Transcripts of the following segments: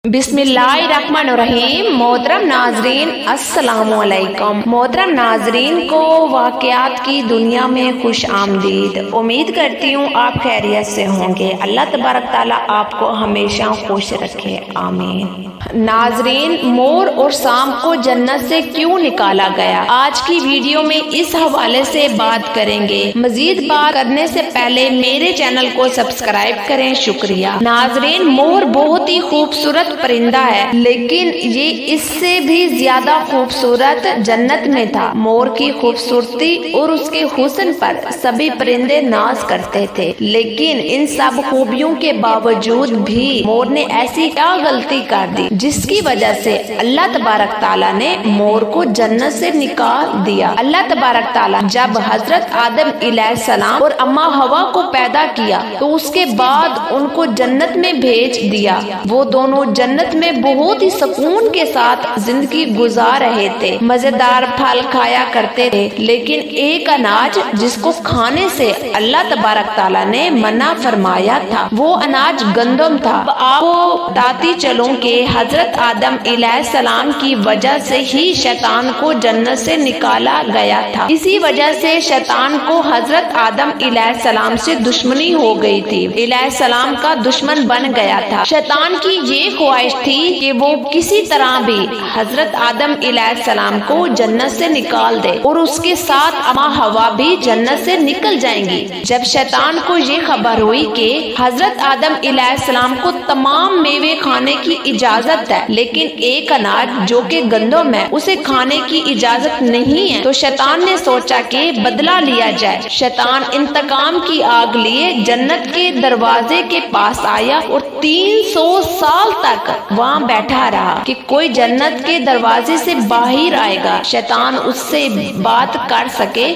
बिस्मिल्लाहिर्रहमानिर्रहीम। मोहतरम नाजरीन, अस्सलाम वालेकुम। मोहतरम नाजरीन को वाक़यात की दुनिया में खुश आमदीद। उम्मीद करती हूँ आप खैरियत से होंगे। अल्लाह तबारक ताला आपको हमेशा खुश रखे, आमीन। नाजरीन, मोर और सांप को जन्नत से क्यों निकाला गया, आज की वीडियो में इस हवाले से बात करेंगे। मजीद बात करने से पहले मेरे चैनल को सब्सक्राइब करें, शुक्रिया। नाजरीन, मोर बहुत ही खूबसूरत परिंदा है, लेकिन ये इससे भी ज्यादा खूबसूरत जन्नत में था। मोर की खूबसूरती और उसके हुस्न पर सभी परिंदे नाज करते थे, लेकिन इन सब खूबियों के बावजूद भी मोर ने ऐसी क्या गलती कर दी जिसकी वजह से अल्लाह तबारक ताला ने मोर को जन्नत से निकाल दिया। अल्लाह तबारक ताला जब हजरत आदम अलैहिस्सलाम और अम्मा हवा को पैदा किया तो उसके बाद उनको जन्नत में भेज दिया। वो दोनों जन्नत में बहुत ही सुकून के साथ जिंदगी गुजार रहे थे, मजेदार फल खाया करते थे, लेकिन एक अनाज जिसको खाने से अल्लाह तबारक ताला ने मना फरमाया था, वो अनाज गंदम था। आपको बताती चलूं कि हजरत आदम अलैहिस्सलाम की वजह से ही शैतान को जन्नत से निकाला गया था। इसी वजह से शैतान को हजरत आदम अलैहिस्सलाम से दुश्मनी हो गई थी, अलैहिस्सलाम का दुश्मन बन गया था। शैतान की ये ख्वाहिश थी कि वो किसी तरह भी हजरत आदम अलैहिस्सलाम को जन्नत से निकाल दे और उसके साथ अम्मा हवा भी जन्नत से निकल जाएंगी। जब शैतान को ये खबर हुई कि हजरत आदम अलैहिस्सलाम को तमाम मेवे खाने की इजाजत है, लेकिन एक अनाज जो कि गंदम है उसे खाने की इजाजत नहीं है, तो शैतान ने सोचा कि बदला लिया जाए। शैतान इंतकाम की आग लिए जन्नत के दरवाजे के पास आया और 300 साल तक वहाँ बैठा रहा कि कोई जन्नत के दरवाजे से बाहर आएगा, शैतान उससे बात कर सके।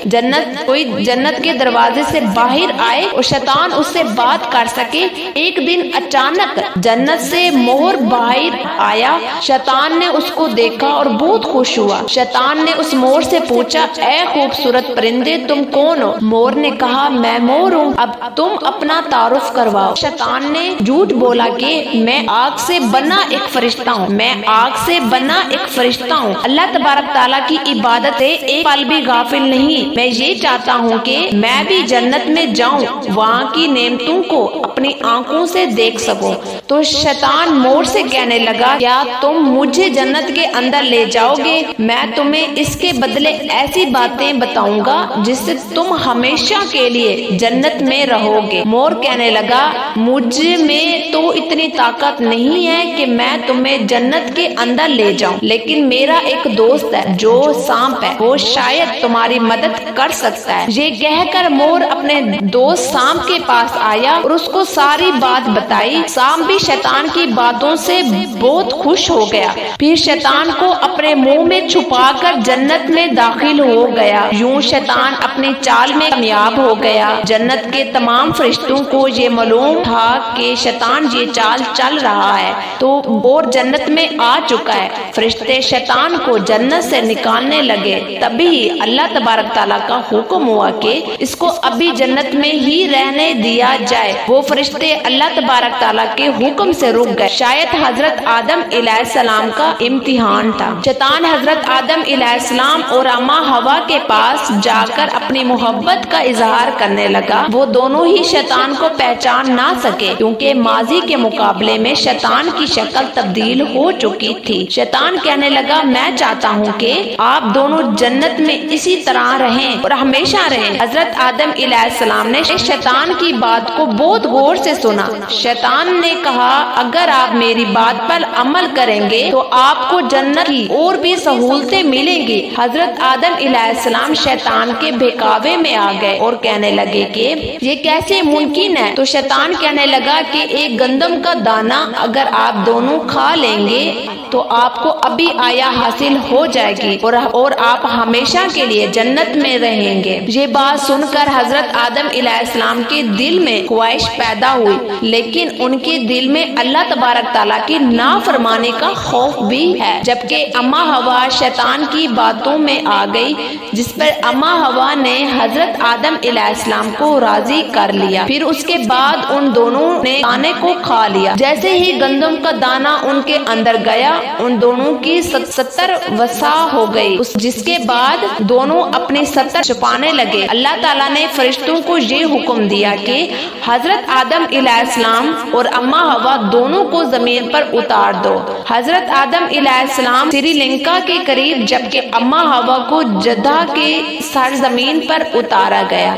कोई जन्नत के दरवाजे से बाहर आए और शैतान उससे बात कर सके। एक दिन अचानक जन्नत से मोर बाहर आया। शैतान ने उसको देखा और बहुत खुश हुआ। शैतान ने उस मोर से पूछा, ऐ खूबसूरत परिंदे, तुम कौन हो? मोर ने कहा, मैं मोर हूँ, अब तुम अपना तारुफ करवाओ। शैतान ने झूठ बोला कि मैं आग से बना एक फरिश्ता हूँ, मैं आग से बना एक फरिश्ता हूँ। अल्लाह तबारक ताला की इबादत से एक पल भी गाफिल नहीं। मैं ये चाहता हूँ कि मैं भी जन्नत में जाऊँ, वहाँ की नेमतों को अपनी आंखों से देख सकूं। तो शैतान मोर से कहने लगा, क्या तुम मुझे जन्नत के अंदर ले जाओगे? मैं तुम्हें इसके बदले ऐसी बातें बताऊंगा जिससे तुम हमेशा के लिए जन्नत में रहोगे। मोर कहने लगा, मुझ में तो इतनी ताकत नहीं है कि मैं तुम्हें जन्नत के अंदर ले जाऊं, लेकिन मेरा एक दोस्त है जो सांप है, वो शायद तुम्हारी मदद कर सकता है। ये कहकर मोर अपने दोस्त सांप के पास आया और उसको सारी बात बताई। सांप भी शैतान की बातों से बहुत खुश हो गया। फिर शैतान को अपने मुंह में छुपाकर जन्नत में दाखिल हो गया। यूं शैतान अपनी चाल में कामयाब हो गया। जन्नत के तमाम फरिश्तों को ये मालूम था कि शैतान ये चाल चल रहा है, तो और जन्नत में आ चुका है। फरिश्ते शैतान को जन्नत से निकालने लगे। तभी अल्लाह तबारक ताला का हुक्म हुआ कि इसको अभी जन्नत में ही रहने दिया जाए। वो फरिश्ते अल्लाह तबारक ताला के हुक्म से रुक गए। शायद हजरत आदम अलैहिस्सलाम का इम्तिहान था। शैतान हजरत आदम अलैहिस्सलाम और अम्मा हवा के पास जाकर अपनी मोहब्बत का इजहार करने लगा। वो दोनों ही शैतान को पहचान ना सके, क्योंकि माजी के मुकाबले में शैतान की शक्ल तब्दील हो चुकी थी। शैतान कहने लगा, मैं चाहता हूँ कि आप दोनों जन्नत में इसी तरह रहें और हमेशा रहें। हजरत आदम अलैहिस्सलाम ने शैतान की बात को बहुत गौर से सुना। शैतान ने कहा, अगर आप मेरी बात पर अमल करेंगे तो आपको जन्नत की और भी सहूलतें मिलेंगी। हजरत आदम अलैहिस्सलाम शैतान के बहकावे में आ गए और कहने लगे कि ये कैसे मुमकिन है? तो शैतान कहने लगा कि एक गंदम का दाना अगर आप दोनों खा लेंगे تو آپ کو ابھی آیا حاصل ہو جائے گی اور آپ ہمیشہ کے لیے جنت میں رہیں گے۔ یہ بات سن کر حضرت آدم علیہ السلام کے دل میں خواہش پیدا ہوئی، لیکن ان کے دل میں اللہ تبارک تعالیٰ کی نافرمانی کا خوف بھی ہے۔ جبکہ اماں حوا شیطان کی باتوں میں آ گئی، جس پر اماں حوا نے حضرت آدم علیہ السلام کو راضی کر لیا۔ پھر اس کے بعد ان دونوں نے دانے کو کھا لیا۔ جیسے ہی گندم کا دانہ ان کے اندر گیا، ان دونوں کی 70 وسع ہو گئی، جس کے بعد دونوں اپنی 70 چھپانے لگے۔ اللہ تعالیٰ نے فرشتوں کو یہ حکم دیا کہ حضرت آدم علیہ السلام اور اماں حوا دونوں کو زمین پر اتار دو۔ حضرت آدم علیہ السلام سری لنکا کے قریب، جبکہ اماں حوا کو جدہ کے سرزمین پر اتارا گیا۔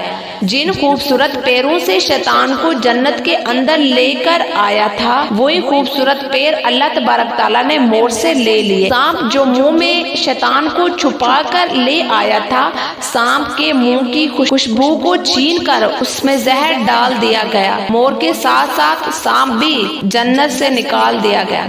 جن خوبصورت پیروں سے شیطان کو جنت کے اندر لے کر آیا تھا، وہی خوبصورت پیر اللہ تبارک تعالیٰ نے مور سے لے لیے۔ سانپ جو منہ میں شیطان کو چھپا کر لے آیا تھا، سانپ کے منہ کی خوشبو کو چھین کر اس میں زہر ڈال دیا گیا۔ مور کے ساتھ ساتھ سانپ بھی جنت سے نکال دیا گیا۔